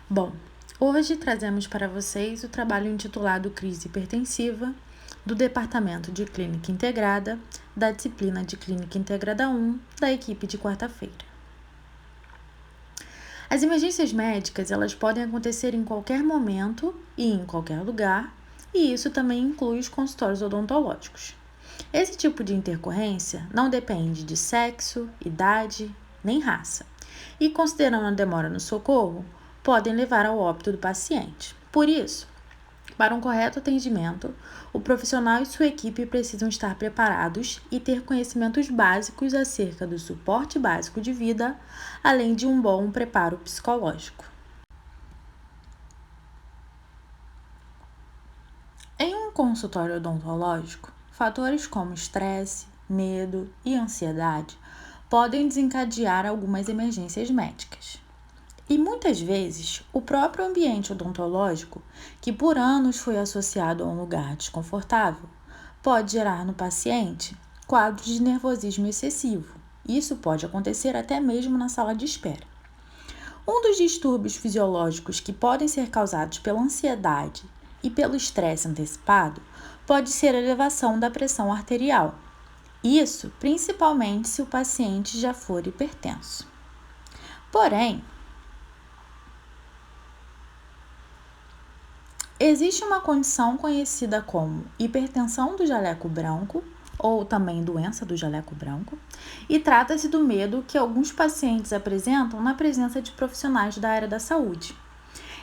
Bom, hoje trazemos para vocês o trabalho intitulado Crise Hipertensiva, do Departamento de Clínica Integrada, da disciplina de Clínica Integrada 1, da equipe de quarta-feira. As emergências médicas, elas podem acontecer em qualquer momento e em qualquer lugar, e isso também inclui os consultórios odontológicos. Esse tipo de intercorrência não depende de sexo, idade, nem raça. E considerando a demora no socorro, podem levar ao óbito do paciente. Por isso, para um correto atendimento, o profissional e sua equipe precisam estar preparados e ter conhecimentos básicos acerca do suporte básico de vida, além de um bom preparo psicológico. Em um consultório odontológico, fatores como estresse, medo e ansiedade podem desencadear algumas emergências médicas. E muitas vezes, o próprio ambiente odontológico, que por anos foi associado a um lugar desconfortável, pode gerar no paciente quadros de nervosismo excessivo. Isso pode acontecer até mesmo na sala de espera. Um dos distúrbios fisiológicos que podem ser causados pela ansiedade e pelo estresse antecipado pode ser a elevação da pressão arterial. Isso principalmente se o paciente já for hipertenso. Porém, existe uma condição conhecida como hipertensão do jaleco branco, ou também doença do jaleco branco, e trata-se do medo que alguns pacientes apresentam na presença de profissionais da área da saúde.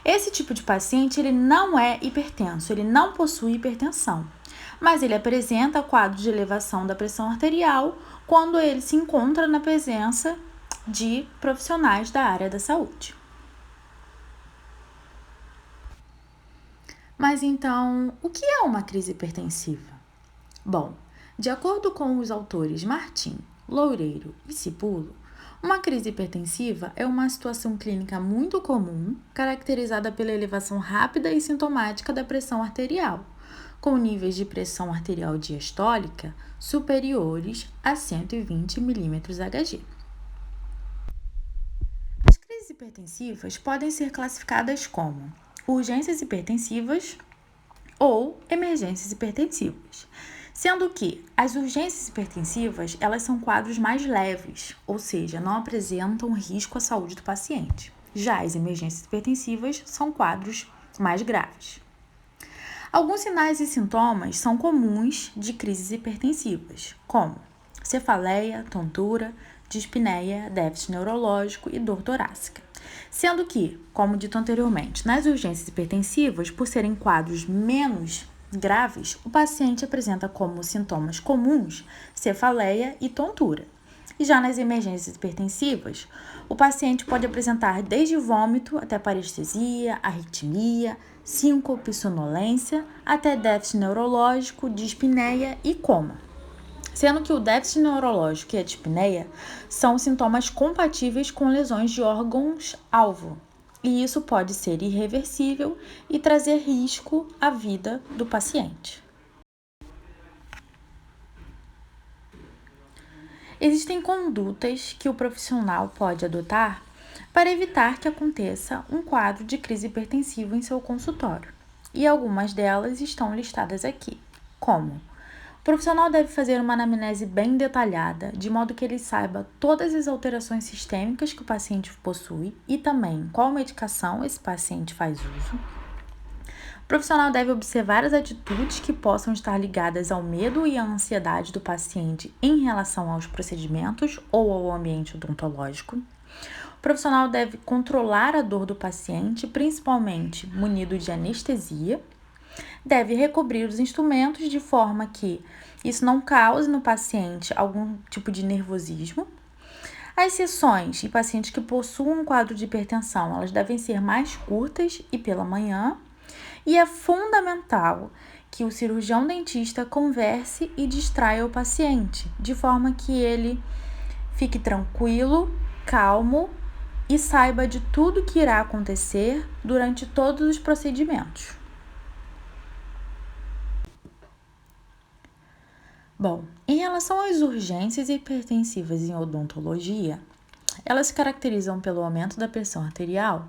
Esse tipo de paciente ele não é hipertenso, ele não possui hipertensão, mas ele apresenta quadro de elevação da pressão arterial quando ele se encontra na presença de profissionais da área da saúde. Mas então, o que é uma crise hipertensiva? Bom, de acordo com os autores Martim, Loureiro e Cipulo, uma crise hipertensiva é uma situação clínica muito comum, caracterizada pela elevação rápida e sintomática da pressão arterial, com níveis de pressão arterial diastólica superiores a 120 mmHg. As crises hipertensivas podem ser classificadas como urgências hipertensivas ou emergências hipertensivas, sendo que as urgências hipertensivas elas são quadros mais leves, ou seja, não apresentam risco à saúde do paciente. Já as emergências hipertensivas são quadros mais graves. Alguns sinais e sintomas são comuns de crises hipertensivas, como cefaleia, tontura, dispneia, déficit neurológico e dor torácica. Sendo que, como dito anteriormente, nas urgências hipertensivas, por serem quadros menos graves, o paciente apresenta como sintomas comuns cefaleia e tontura. E já nas emergências hipertensivas, o paciente pode apresentar desde vômito até parestesia, arritmia, síncope, sonolência, até déficit neurológico, dispneia e coma. Sendo que o déficit neurológico e a dispneia são sintomas compatíveis com lesões de órgãos-alvo, e isso pode ser irreversível e trazer risco à vida do paciente. Existem condutas que o profissional pode adotar para evitar que aconteça um quadro de crise hipertensiva em seu consultório, e algumas delas estão listadas aqui, como: o profissional deve fazer uma anamnese bem detalhada, de modo que ele saiba todas as alterações sistêmicas que o paciente possui e também qual medicação esse paciente faz uso. O profissional deve observar as atitudes que possam estar ligadas ao medo e à ansiedade do paciente em relação aos procedimentos ou ao ambiente odontológico. O profissional deve controlar a dor do paciente, principalmente munido de anestesia. Deve recobrir os instrumentos de forma que isso não cause no paciente algum tipo de nervosismo. As sessões em pacientes que possuem um quadro de hipertensão, elas devem ser mais curtas e pela manhã. E é fundamental que o cirurgião dentista converse e distraia o paciente, de forma que ele fique tranquilo, calmo e saiba de tudo que irá acontecer durante todos os procedimentos. Bom, em relação às urgências hipertensivas em odontologia, elas se caracterizam pelo aumento da pressão arterial,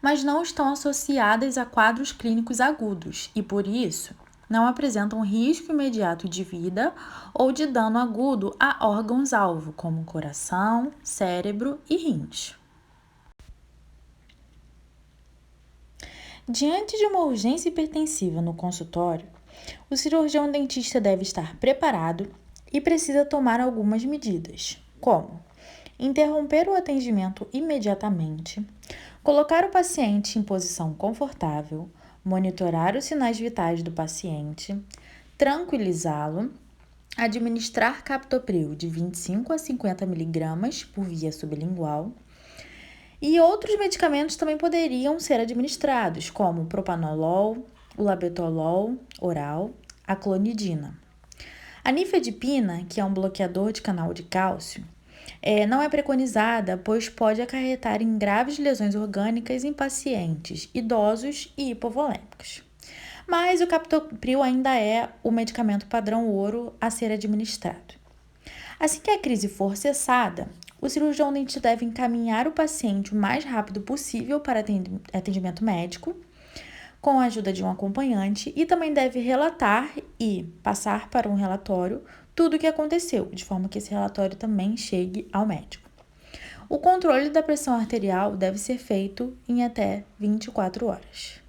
mas não estão associadas a quadros clínicos agudos e, por isso, não apresentam risco imediato de vida ou de dano agudo a órgãos-alvo, como coração, cérebro e rins. Diante de uma urgência hipertensiva no consultório, o cirurgião dentista deve estar preparado e precisa tomar algumas medidas, como interromper o atendimento imediatamente, colocar o paciente em posição confortável, monitorar os sinais vitais do paciente, tranquilizá-lo, administrar captopril de 25 a 50 mg por via sublingual. E outros medicamentos também poderiam ser administrados, como o propanolol, o labetalol oral, a clonidina. A nifedipina, que é um bloqueador de canal de cálcio, não é preconizada, pois pode acarretar em graves lesões orgânicas em pacientes idosos e hipovolêmicos. Mas o captopril ainda é o medicamento padrão ouro a ser administrado. Assim que a crise for cessada, o cirurgião dentista deve encaminhar o paciente o mais rápido possível para atendimento médico, com a ajuda de um acompanhante, e também deve relatar e passar para um relatório tudo o que aconteceu, de forma que esse relatório também chegue ao médico. O controle da pressão arterial deve ser feito em até 24 horas.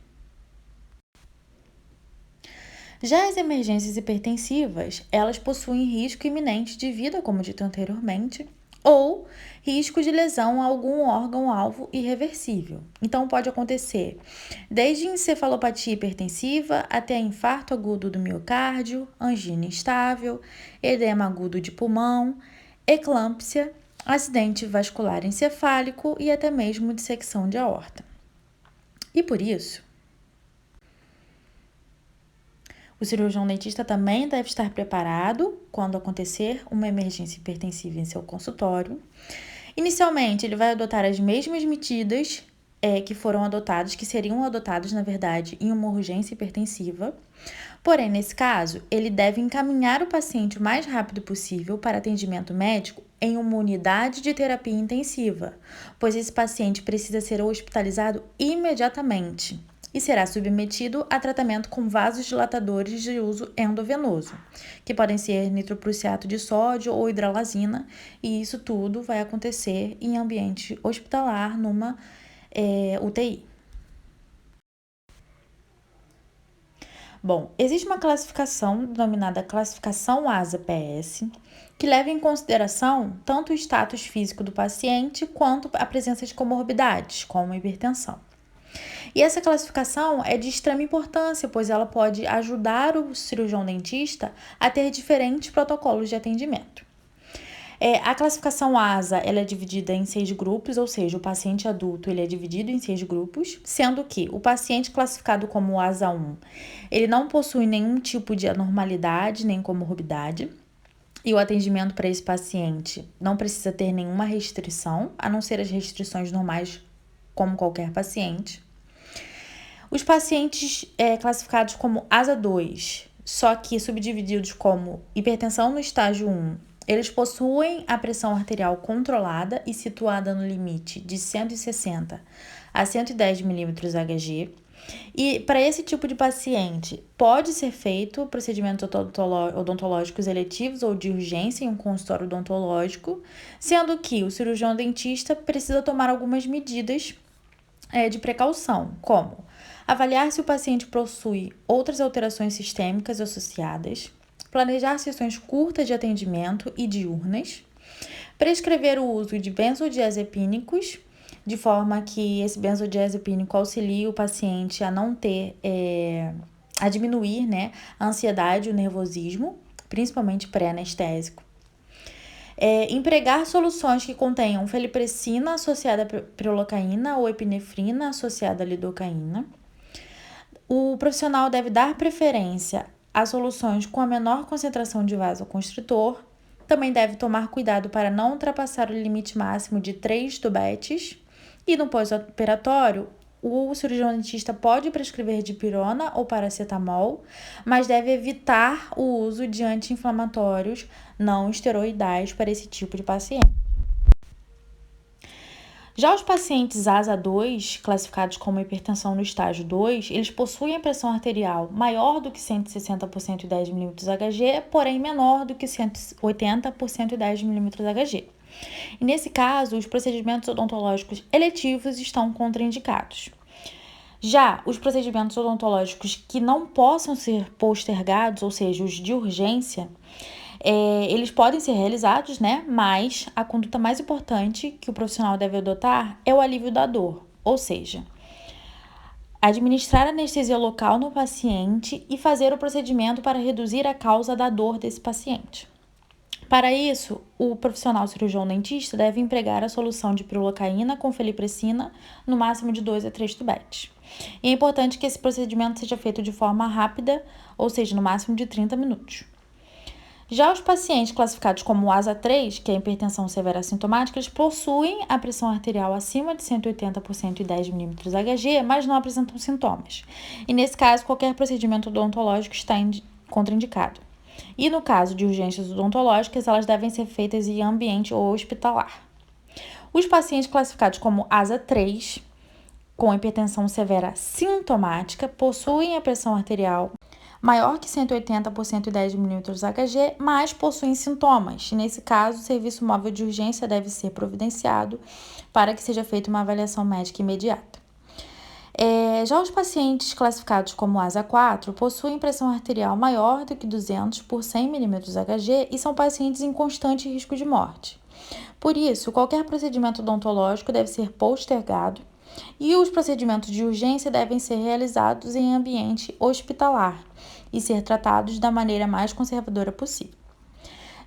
Já as emergências hipertensivas, elas possuem risco iminente de vida, como dito anteriormente, ou risco de lesão a algum órgão-alvo irreversível. Então, pode acontecer desde encefalopatia hipertensiva até infarto agudo do miocárdio, angina instável, edema agudo de pulmão, eclâmpsia, acidente vascular encefálico e até mesmo dissecção de aorta. E por isso, o cirurgião dentista também deve estar preparado quando acontecer uma emergência hipertensiva em seu consultório. Inicialmente, ele vai adotar as mesmas medidas que seriam adotadas, na verdade, em uma urgência hipertensiva. Porém, nesse caso, ele deve encaminhar o paciente o mais rápido possível para atendimento médico em uma unidade de terapia intensiva, pois esse paciente precisa ser hospitalizado imediatamente e será submetido a tratamento com vasodilatadores de uso endovenoso, que podem ser nitroprussiato de sódio ou hidralazina, e isso tudo vai acontecer em ambiente hospitalar, numa UTI. Bom, existe uma classificação denominada classificação ASA-PS, que leva em consideração tanto o status físico do paciente quanto a presença de comorbidades, como hipertensão. E essa classificação é de extrema importância, pois ela pode ajudar o cirurgião dentista a ter diferentes protocolos de atendimento. A classificação ASA ela é dividida em 6 grupos, ou seja, o paciente adulto ele é dividido em 6 grupos, sendo que o paciente classificado como ASA 1, ele não possui nenhum tipo de anormalidade nem comorbidade, e o atendimento para esse paciente não precisa ter nenhuma restrição, a não ser as restrições normais como qualquer paciente. Os pacientes classificados como ASA 2, só que subdivididos como hipertensão no estágio 1, eles possuem a pressão arterial controlada e situada no limite de 160 a 110 milímetros Hg. E para esse tipo de paciente, pode ser feito procedimentos odontológicos eletivos ou de urgência em um consultório odontológico, sendo que o cirurgião dentista precisa tomar algumas medidas de precaução, como avaliar se o paciente possui outras alterações sistêmicas associadas, planejar sessões curtas de atendimento e diurnas, prescrever o uso de benzodiazepínicos, de forma que esse benzodiazepínico auxilie o paciente a não ter, a diminuir, a ansiedade e o nervosismo, principalmente pré-anestésico. Empregar soluções que contenham feliprecina associada a prilocaína ou epinefrina associada a lidocaína. O profissional deve dar preferência a soluções com a menor concentração de vasoconstritor. Também deve tomar cuidado para não ultrapassar o limite máximo de 3 tubetes. E no pós-operatório, o cirurgião dentista pode prescrever dipirona ou paracetamol, mas deve evitar o uso de anti-inflamatórios não esteroidais para esse tipo de paciente. Já os pacientes ASA 2, classificados como hipertensão no estágio 2, eles possuem a pressão arterial maior do que 160 por 110 mmHg, porém menor do que 180 por 110 mmHg. E nesse caso, os procedimentos odontológicos eletivos estão contraindicados. Já os procedimentos odontológicos que não possam ser postergados, ou seja, os de urgência, eles podem ser realizados, né? Mas a conduta mais importante que o profissional deve adotar é o alívio da dor, ou seja, administrar anestesia local no paciente e fazer o procedimento para reduzir a causa da dor desse paciente. Para isso, o profissional cirurgião dentista deve empregar a solução de pirocaína com felipressina no máximo de 2 a 3 tubetes. E é importante que esse procedimento seja feito de forma rápida, ou seja, no máximo de 30 minutos. Já os pacientes classificados como ASA 3, que é a hipertensão severa assintomática, eles possuem a pressão arterial acima de 180 por 110 mmHg, mas não apresentam sintomas. E nesse caso, qualquer procedimento odontológico está contraindicado. E no caso de urgências odontológicas, elas devem ser feitas em ambiente hospitalar. Os pacientes classificados como ASA 3, com hipertensão severa sintomática, possuem a pressão arterial maior que 180 por 110 mmHg, mas possuem sintomas. Nesse caso, o serviço móvel de urgência deve ser providenciado para que seja feita uma avaliação médica imediata. Já os pacientes classificados como ASA 4 possuem pressão arterial maior do que 200 por 100 mmHg e são pacientes em constante risco de morte. Por isso, qualquer procedimento odontológico deve ser postergado e os procedimentos de urgência devem ser realizados em ambiente hospitalar e ser tratados da maneira mais conservadora possível.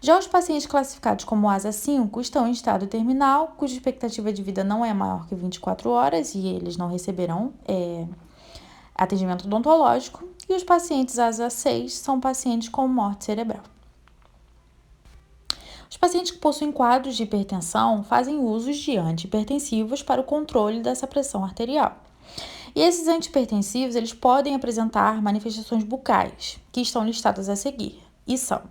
Já os pacientes classificados como ASA 5 estão em estado terminal, cuja expectativa de vida não é maior que 24 horas e eles não receberão atendimento odontológico. E os pacientes ASA 6 são pacientes com morte cerebral. Os pacientes que possuem quadros de hipertensão fazem uso de antihipertensivos para o controle dessa pressão arterial. E esses antihipertensivos eles podem apresentar manifestações bucais, que estão listadas a seguir, e são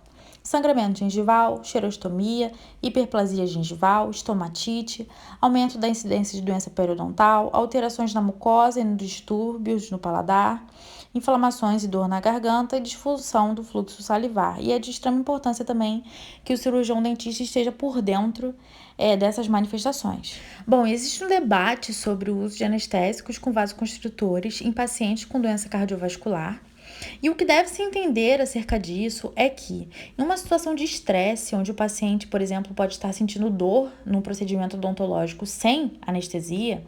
sangramento gengival, xerostomia, hiperplasia gengival, estomatite, aumento da incidência de doença periodontal, alterações na mucosa e distúrbios no paladar, inflamações e dor na garganta e disfunção do fluxo salivar. E é de extrema importância também que o cirurgião dentista esteja por dentro dessas manifestações. Bom, existe um debate sobre o uso de anestésicos com vasoconstritores em pacientes com doença cardiovascular. E o que deve-se entender acerca disso é que, em uma situação de estresse, onde o paciente, por exemplo, pode estar sentindo dor num procedimento odontológico sem anestesia,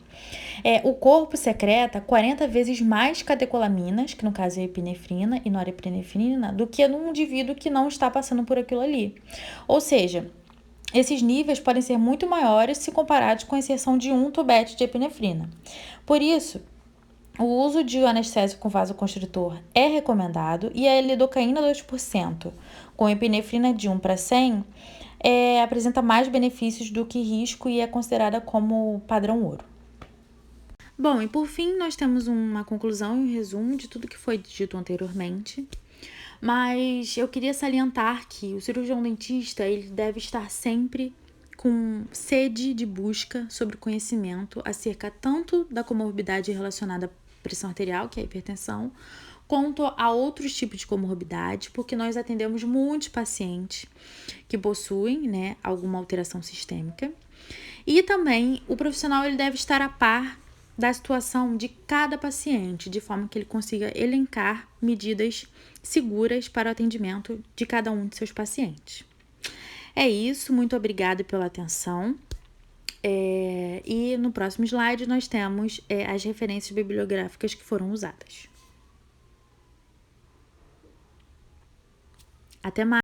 o corpo secreta 40 vezes mais catecolaminas, que no caso é epinefrina e norepinefrina, do que num indivíduo que não está passando por aquilo ali. Ou seja, esses níveis podem ser muito maiores se comparados com a inserção de um tubete de epinefrina. Por isso, o uso de anestésico com vasoconstritor é recomendado e a lidocaína 2%, com epinefrina de 1 para 100, apresenta mais benefícios do que risco e é considerada como padrão ouro. Bom, e por fim, nós temos uma conclusão e um resumo de tudo que foi dito anteriormente. Mas eu queria salientar que o cirurgião dentista ele deve estar sempre com sede de busca sobre conhecimento acerca tanto da comorbidade relacionada à pressão arterial, que é a hipertensão, quanto a outros tipos de comorbidade, porque nós atendemos muitos pacientes que possuem, alguma alteração sistêmica. E também o profissional ele deve estar a par da situação de cada paciente, de forma que ele consiga elencar medidas seguras para o atendimento de cada um de seus pacientes. É isso, muito obrigada pela atenção. E no próximo slide nós temos as referências bibliográficas que foram usadas. Até mais!